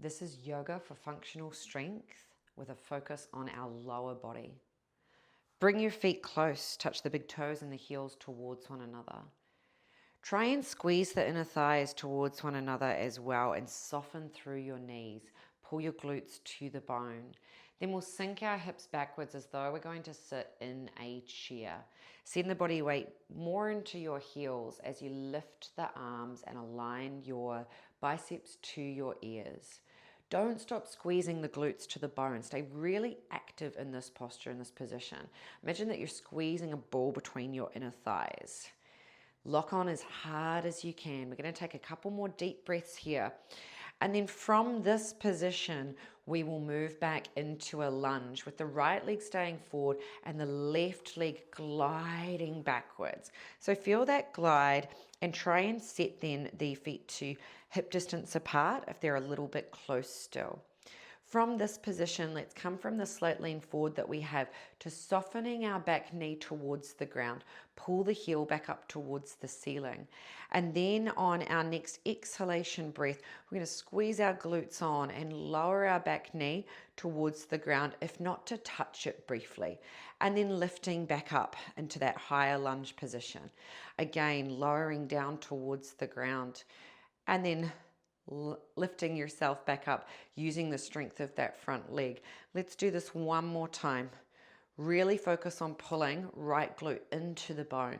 This is yoga for functional strength with a focus on our lower body. Bring your feet close, touch the big toes and the heels towards one another. Try and squeeze the inner thighs towards one another as well and soften through your knees. Pull your glutes to the bone. Then we'll sink our hips backwards as though we're going to sit in a chair. Send the body weight more into your heels as you lift the arms and align your biceps to your ears. Don't stop squeezing the glutes to the bone. Stay really active in this posture, in this position. Imagine that you're squeezing a ball between your inner thighs. Lock on as hard as you can. We're going to take a couple more deep breaths here. And then from this position, we will move back into a lunge with the right leg staying forward and the left leg gliding backwards. So feel that glide and try and set then the feet to hip distance apart if they're a little bit close still. From this position, let's come from the slight lean forward that we have to softening our back knee towards the ground. Pull the heel back up towards the ceiling. And then on our next exhalation breath, we're going to squeeze our glutes on and lower our back knee towards the ground, if not to touch it briefly. And then lifting back up into that higher lunge position. Again, lowering down towards the ground. And then lifting yourself back up using the strength of that front leg. Let's do this one more time. Really focus on pulling right glute into the bone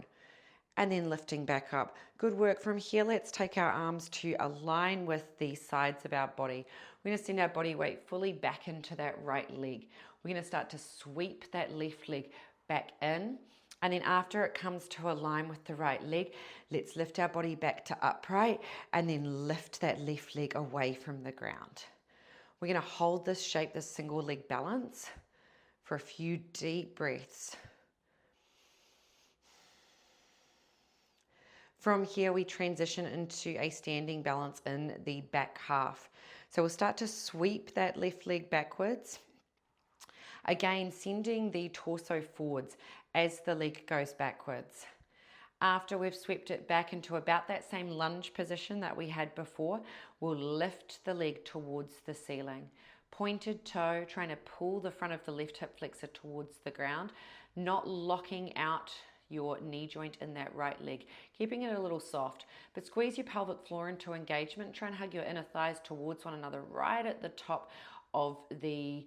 and then lifting back up. Good work. From here, let's take our arms to align with the sides of our body. We're going to send our body weight fully back into that right leg. We're going to start to sweep that left leg back in. And then after it comes to align with the right leg, let's lift our body back to upright and then lift that left leg away from the ground. We're going to hold this shape, this single leg balance, for a few deep breaths. From here, we transition into a standing balance in the back half. So we'll start to sweep that left leg backwards. Again, sending the torso forwards as the leg goes backwards. After we've swept it back into about that same lunge position that we had before, we'll lift the leg towards the ceiling. Pointed toe, trying to pull the front of the left hip flexor towards the ground, not locking out your knee joint in that right leg, keeping it a little soft, but squeeze your pelvic floor into engagement. Try and hug your inner thighs towards one another right at the top of the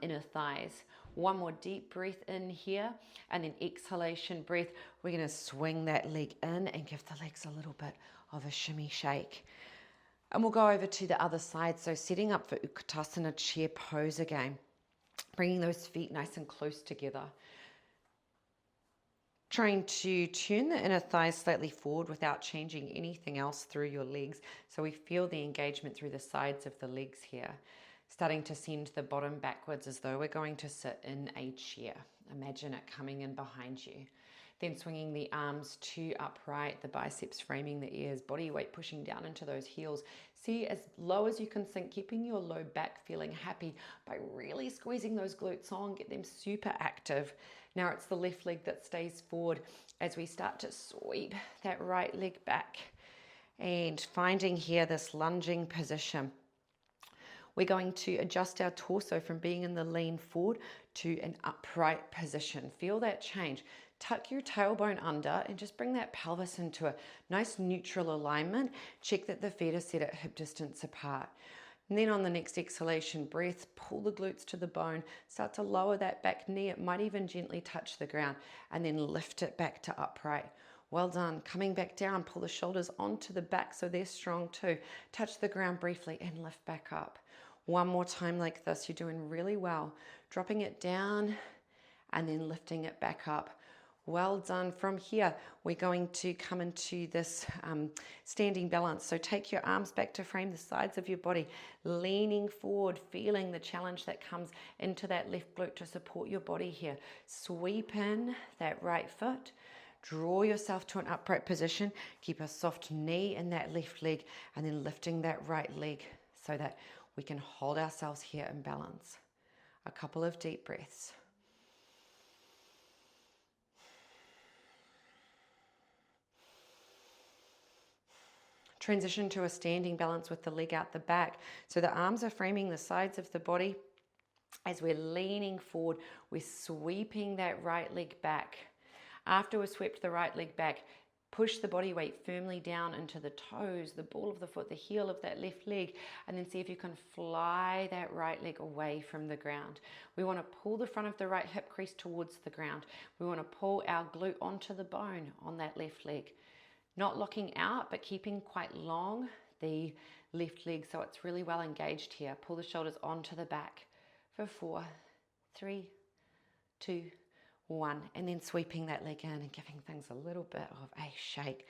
inner thighs. One more deep breath in here, and then exhalation breath. We're going to swing that leg in and give the legs a little bit of a shimmy shake. And we'll go over to the other side. So setting up for Utkatasana chair pose again. Bringing those feet nice and close together. Trying to turn the inner thighs slightly forward without changing anything else through your legs. So we feel the engagement through the sides of the legs here. Starting to send the bottom backwards as though we're going to sit in a chair. Imagine it coming in behind you. Then swinging the arms to upright, the biceps framing the ears, body weight pushing down into those heels. See as low as you can sink, keeping your low back feeling happy by really squeezing those glutes on, get them super active. Now it's the left leg that stays forward as we start to sweep that right leg back and finding here this lunging position. We're going to adjust our torso from being in the lean forward to an upright position. Feel that change. Tuck your tailbone under and just bring that pelvis into a nice neutral alignment. Check that the feet are set at hip distance apart. And then on the next exhalation breath, pull the glutes to the bone. Start to lower that back knee. It might even gently touch the ground and then lift it back to upright. Well done. Coming back down, pull the shoulders onto the back so they're strong too. Touch the ground briefly and lift back up. One more time like this. You're doing really well. Dropping it down and then lifting it back up. Well done. From here, we're going to come into this standing balance. So take your arms back to frame the sides of your body, leaning forward, feeling the challenge that comes into that left glute to support your body here. Sweep in that right foot. Draw yourself to an upright position. Keep a soft knee in that left leg and then lifting that right leg so that we can hold ourselves here in balance. A couple of deep breaths. Transition to a standing balance with the leg out the back. So the arms are framing the sides of the body. As we're leaning forward, we're sweeping that right leg back. After we've swept the right leg back, push the body weight firmly down into the toes, the ball of the foot, the heel of that left leg, and then see if you can fly that right leg away from the ground. We want to pull the front of the right hip crease towards the ground. We want to pull our glute onto the bone on that left leg. Not locking out, but keeping quite long the left leg so it's really well engaged here. Pull the shoulders onto the back for 4, 3, 2, 1, and then sweeping that leg in and giving things a little bit of a shake.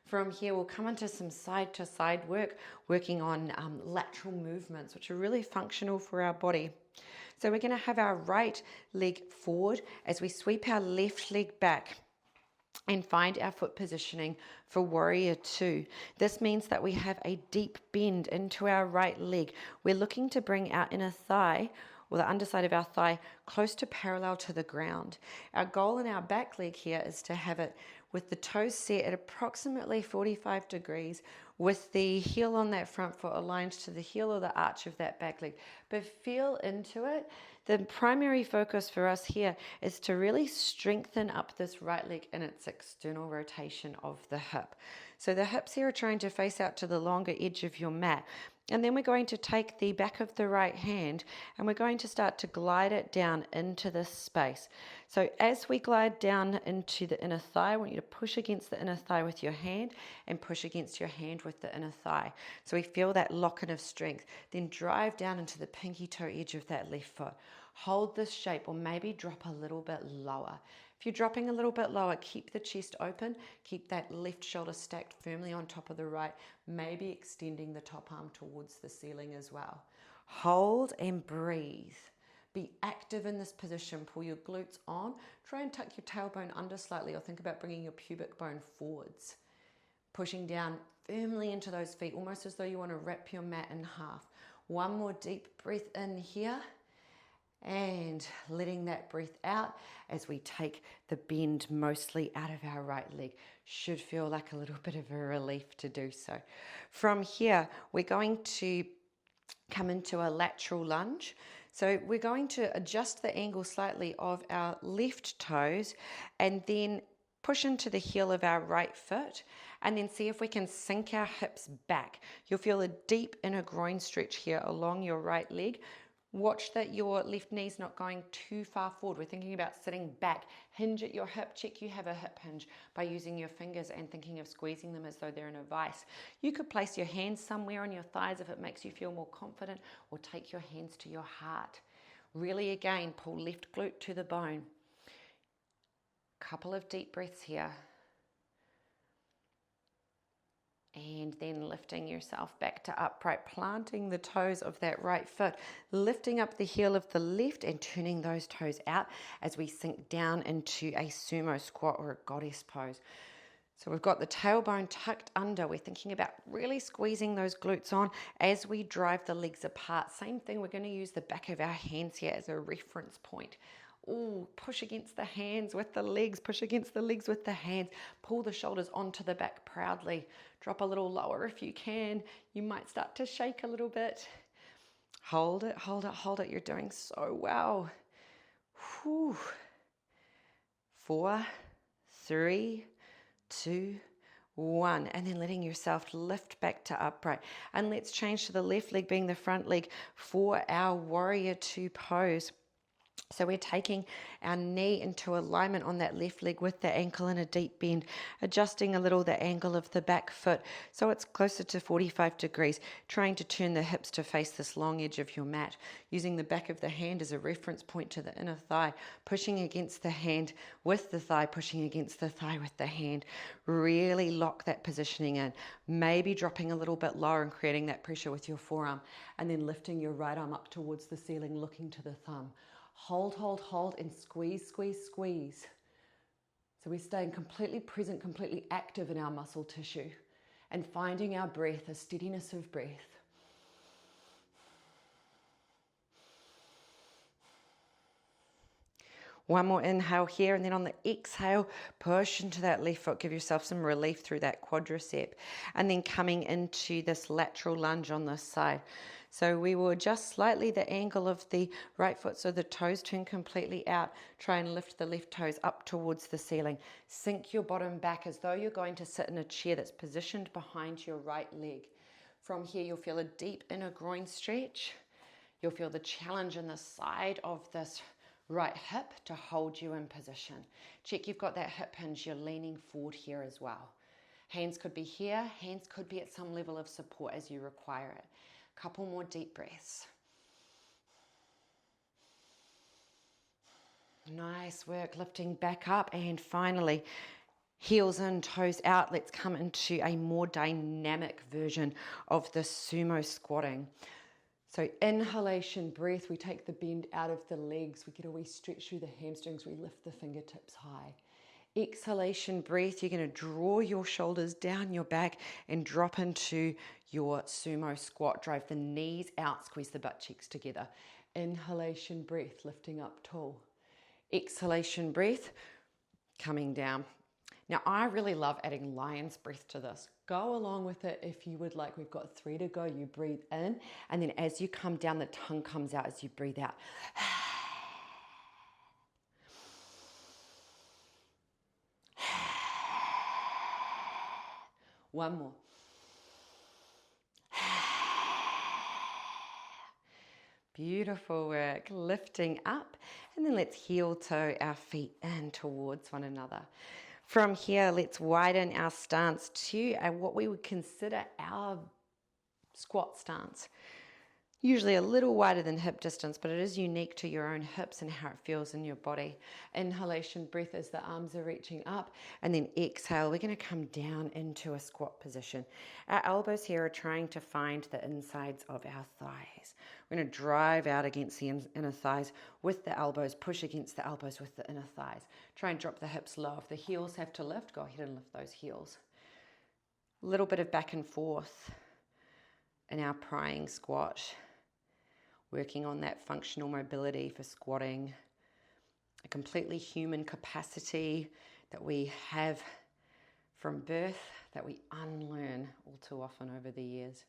From here, we'll come into some side to side work, working on lateral movements, which are really functional for our body. So we're going to have our right leg forward as we sweep our left leg back and find our foot positioning for warrior two. This means that we have a deep bend into our right leg. We're looking to bring our inner thigh, or the underside of our thigh, close to parallel to the ground. Our goal in our back leg here is to have it with the toes set at approximately 45 degrees, with the heel on that front foot aligned to the heel or the arch of that back leg. But feel into it. The primary focus for us here is to really strengthen up this right leg in its external rotation of the hip. So the hips here are trying to face out to the longer edge of your mat. And then we're going to take the back of the right hand and we're going to start to glide it down into this space. So as we glide down into the inner thigh, I want you to push against the inner thigh with your hand and push against your hand with the inner thigh. So we feel that lock-in of strength. Then drive down into the pinky toe edge of that left foot. Hold this shape or maybe drop a little bit lower. If you're dropping a little bit lower, keep the chest open, keep that left shoulder stacked firmly on top of the right, maybe extending the top arm towards the ceiling as well. Hold and breathe. Be active in this position. Pull your glutes on. Try and tuck your tailbone under slightly or think about bringing your pubic bone forwards. Pushing down firmly into those feet, almost as though you want to wrap your mat in half. One more deep breath in here. And letting that breath out as we take the bend mostly out of our right leg. Should feel like a little bit of a relief to do so. From here, we're going to come into a lateral lunge. So we're going to adjust the angle slightly of our left toes and then push into the heel of our right foot and then see if we can sink our hips back. You'll feel a deep inner groin stretch here along your right leg. Watch that your left knee's not going too far forward. We're thinking about sitting back. Hinge at your hip. Check you have a hip hinge by using your fingers and thinking of squeezing them as though they're in a vice. You could place your hands somewhere on your thighs if it makes you feel more confident, or take your hands to your heart. Really, again, pull left glute to the bone. Couple of deep breaths here. And then lifting yourself back to upright, planting the toes of that right foot, lifting up the heel of the left and turning those toes out as we sink down into a sumo squat or a goddess pose. So we've got the tailbone tucked under. We're thinking about really squeezing those glutes on as we drive the legs apart. Same thing, we're going to use the back of our hands here as a reference point. Ooh, push against the hands with the legs, push against the legs with the hands. Pull the shoulders onto the back proudly. Drop a little lower if you can. You might start to shake a little bit. Hold it, hold it, hold it. You're doing so well. Whew. 4, 3, 2, 1, and then letting yourself lift back to upright. And let's change to the left leg being the front leg for our warrior two pose. So we're taking our knee into alignment on that left leg with the ankle in a deep bend, adjusting a little the angle of the back foot so it's closer to 45 degrees, trying to turn the hips to face this long edge of your mat, using the back of the hand as a reference point to the inner thigh, pushing against the hand with the thigh, pushing against the thigh with the hand. Really lock that positioning in, maybe dropping a little bit lower and creating that pressure with your forearm, and then lifting your right arm up towards the ceiling, looking to the thumb. Hold, hold, hold, and squeeze, squeeze, squeeze. So we're staying completely present, completely active in our muscle tissue and finding our breath, a steadiness of breath. One more inhale here, and then on the exhale, push into that left foot. Give yourself some relief through that quadricep. And then coming into this lateral lunge on this side. So we will adjust slightly the angle of the right foot so the toes turn completely out. Try and lift the left toes up towards the ceiling. Sink your bottom back as though you're going to sit in a chair that's positioned behind your right leg. From here, you'll feel a deep inner groin stretch. You'll feel the challenge in the side of this right hip to hold you in position. Check you've got that hip hinge, you're leaning forward here as well. Hands could be here, hands could be at some level of support as you require it. Couple more deep breaths. Nice work, lifting back up, and finally, heels in, toes out. Let's come into a more dynamic version of the sumo squatting. So inhalation, breath, we take the bend out of the legs, we get a wee stretch through the hamstrings, we lift the fingertips high. Exhalation, breath, you're going to draw your shoulders down your back and drop into your sumo squat. Drive the knees out, squeeze the butt cheeks together. Inhalation, breath, lifting up tall. Exhalation, breath, coming down. Now, I really love adding lion's breath to this. Go along with it if you would like. We've got 3 to go. You breathe in, and then as you come down, the tongue comes out as you breathe out. One more. Beautiful work. Lifting up, and then let's heel toe our feet in towards one another. From here, let's widen our stance to what we would consider our squat stance. Usually a little wider than hip distance, but it is unique to your own hips and how it feels in your body. Inhalation, breath as the arms are reaching up, and then exhale, we're going to come down into a squat position. Our elbows here are trying to find the insides of our thighs. We're going to drive out against the inner thighs with the elbows, push against the elbows with the inner thighs. Try and drop the hips low. If the heels have to lift, go ahead and lift those heels. A little bit of back and forth in our prying squat. Working on that functional mobility for squatting, a completely human capacity that we have from birth that we unlearn all too often over the years.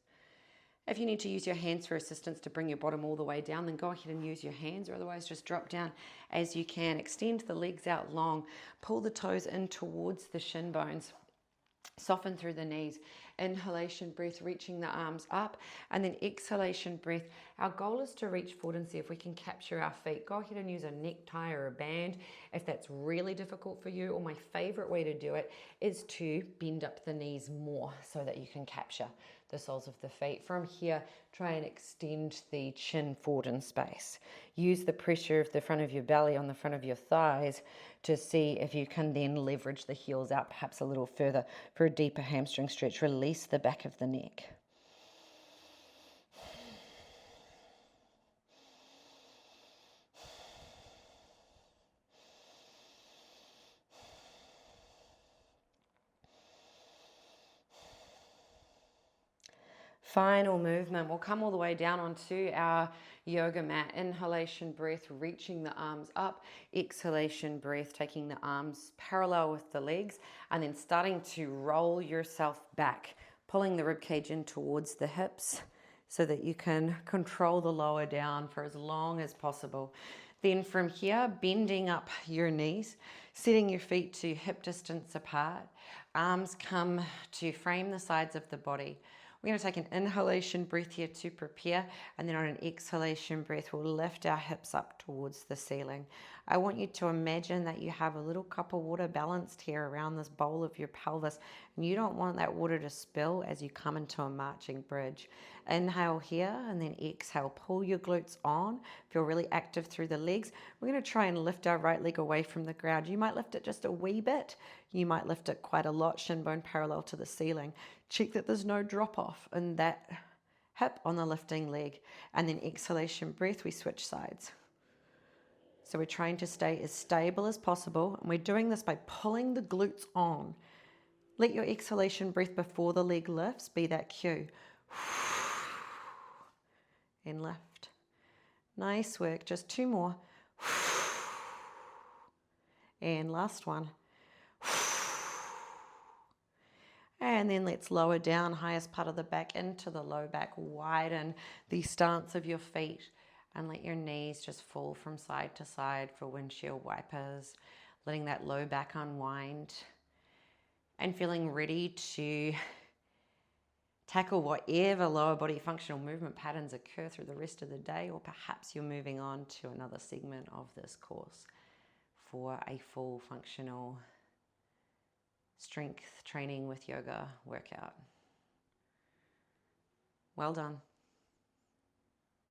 If you need to use your hands for assistance to bring your bottom all the way down, then go ahead and use your hands, or otherwise just drop down as you can. Extend the legs out long, pull the toes in towards the shin bones. Soften through the knees. Inhalation, breath, reaching the arms up, and then exhalation, breath. Our goal is to reach forward and see if we can capture our feet. Go ahead and use a necktie or a band if that's really difficult for you, or my favorite way to do it is to bend up the knees more so that you can capture the soles of the feet. From here, try and extend the chin forward in space. Use the pressure of the front of your belly on the front of your thighs to see if you can then leverage the heels out perhaps a little further for a deeper hamstring stretch. Release the back of the neck. Final movement. We'll come all the way down onto our yoga mat. Inhalation, breath, reaching the arms up. Exhalation, breath, taking the arms parallel with the legs, and then starting to roll yourself back, pulling the ribcage in towards the hips so that you can control the lower down for as long as possible. Then from here, bending up your knees, setting your feet to hip distance apart. Arms come to frame the sides of the body. We're going to take an inhalation breath here to prepare, and then on an exhalation breath, we'll lift our hips up towards the ceiling. I want you to imagine that you have a little cup of water balanced here around this bowl of your pelvis, and you don't want that water to spill as you come into a marching bridge. Inhale here, and then exhale. Pull your glutes on. Feel really active through the legs. We're going to try and lift our right leg away from the ground. You might lift it just a wee bit. You might lift it quite a lot, shin bone parallel to the ceiling. Check that there's no drop off in that hip on the lifting leg. And then exhalation breath, we switch sides. So we're trying to stay as stable as possible, and we're doing this by pulling the glutes on. Let your exhalation breath before the leg lifts be that cue. And lift. Nice work. Just 2 more. And last one. And then let's lower down, highest part of the back into the low back. Widen the stance of your feet and let your knees just fall from side to side for windshield wipers. Letting that low back unwind and feeling ready to tackle whatever lower body functional movement patterns occur through the rest of the day, or perhaps you're moving on to another segment of this course for a full functional strength training with yoga workout. Well done.